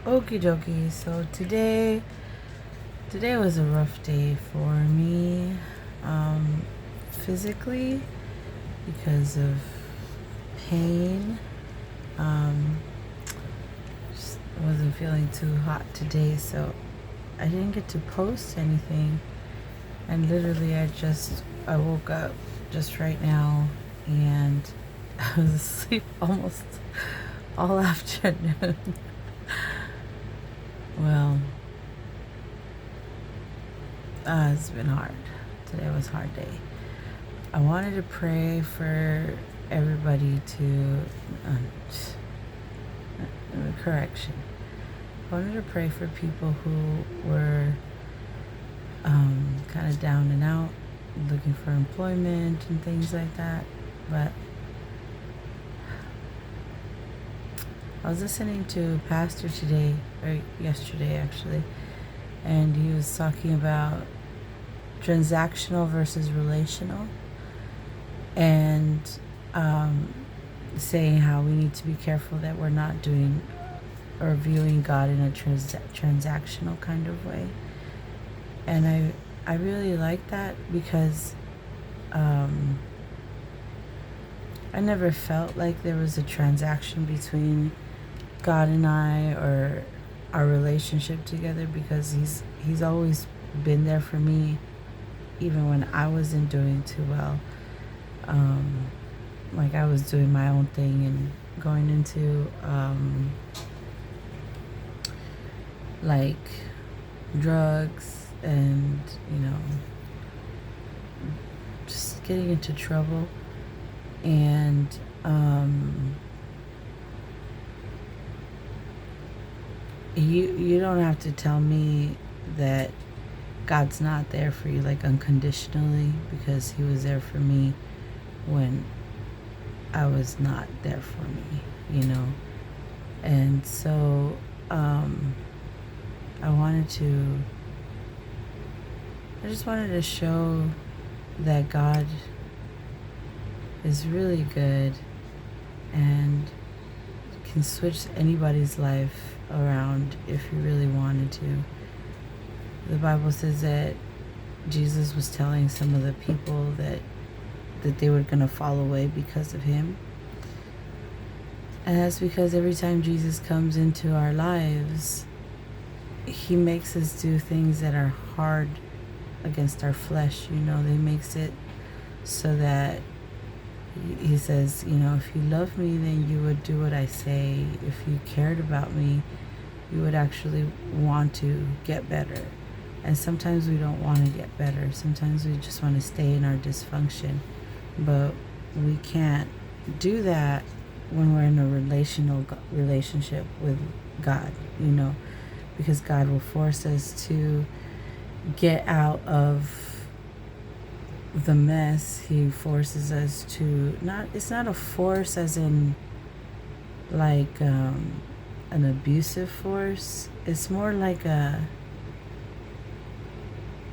Okie dokie. So today was a rough day for me, physically because of pain. Um, just wasn't feeling too hot today, so I didn't get to post anything. And literally, I woke up just right now, and I was asleep almost all afternoon. Well, it's been hard. Today was a hard day. I wanted to pray for everybody to, correction. I wanted to pray for people who were kind of down and out, looking for employment and things like that. But I was listening to a pastor today, or yesterday actually, and he was talking about transactional versus relational, and saying how we need to be careful that we're not doing or viewing God in a transactional kind of way. And I really like that because I never felt like there was a transaction between God and I, or our relationship together, because he's always been there for me even when I wasn't doing too well. Like I was doing my own thing and going into like drugs and just getting into trouble. And you don't have to tell me that God's not there for you like unconditionally, because he was there for me when I was not there for me. And so I just wanted to show that God is really good and can switch anybody's life around if you really wanted to. The Bible says that Jesus was telling some of the people that they were going to fall away because of him. And that's because every time Jesus comes into our lives, he makes us do things that are hard against our flesh. They makes it so that he says, if you love me, then you would do what I say. If you cared about me, you would actually want to get better. And sometimes we don't want to get better. Sometimes we just want to stay in our dysfunction. But we can't do that when we're in a relationship with God, because God will force us to get out of the mess. He forces us to it's not a force as in like an abusive force. It's more like a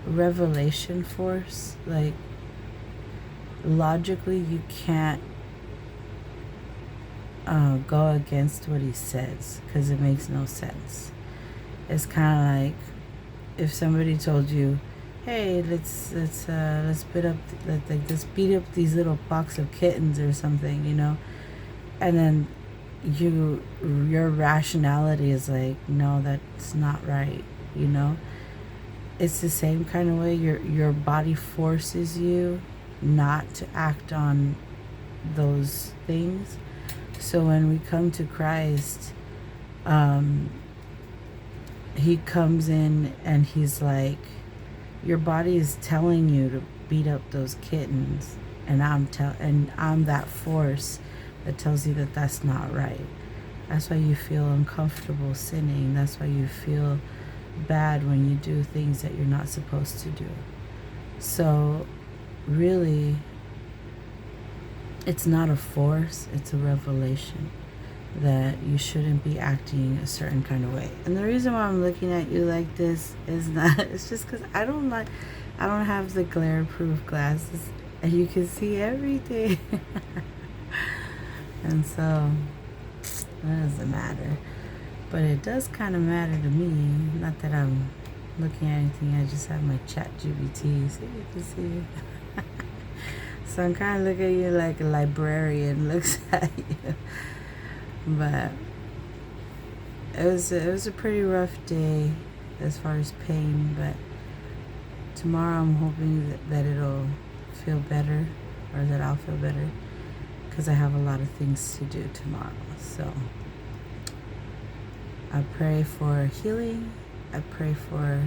revelation force. Like logically you can't go against what he says, because it makes no sense. It's kind of like if somebody told you, hey, let's beat up these little box of kittens or something, and then your rationality is like, no, that's not right. It's the same kind of way your body forces you not to act on those things. So when we come to Christ, he comes in and he's like, your body is telling you to beat up those kittens, and I'm that force that tells you that that's not right. That's why you feel uncomfortable sinning. That's why you feel bad when you do things that you're not supposed to do. So really, it's not a force, it's a revelation that you shouldn't be acting a certain kind of way. And the reason why I'm looking at you like this is not, it's just because I don't have the glare proof glasses and you can see everything. And so that doesn't matter. But it does kind of matter to me. Not that I'm looking at anything. I just have my chat GBT so you can see. So I'm kind of looking at you like a librarian looks at you. But it was a pretty rough day as far as pain. But tomorrow I'm hoping that it'll feel better, or that I'll feel better, because I have a lot of things to do tomorrow. So I pray for healing. I pray for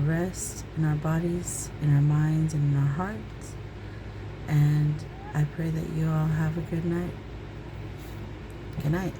rest in our bodies, in our minds, and in our hearts. And I pray that you all have a good night. Good night.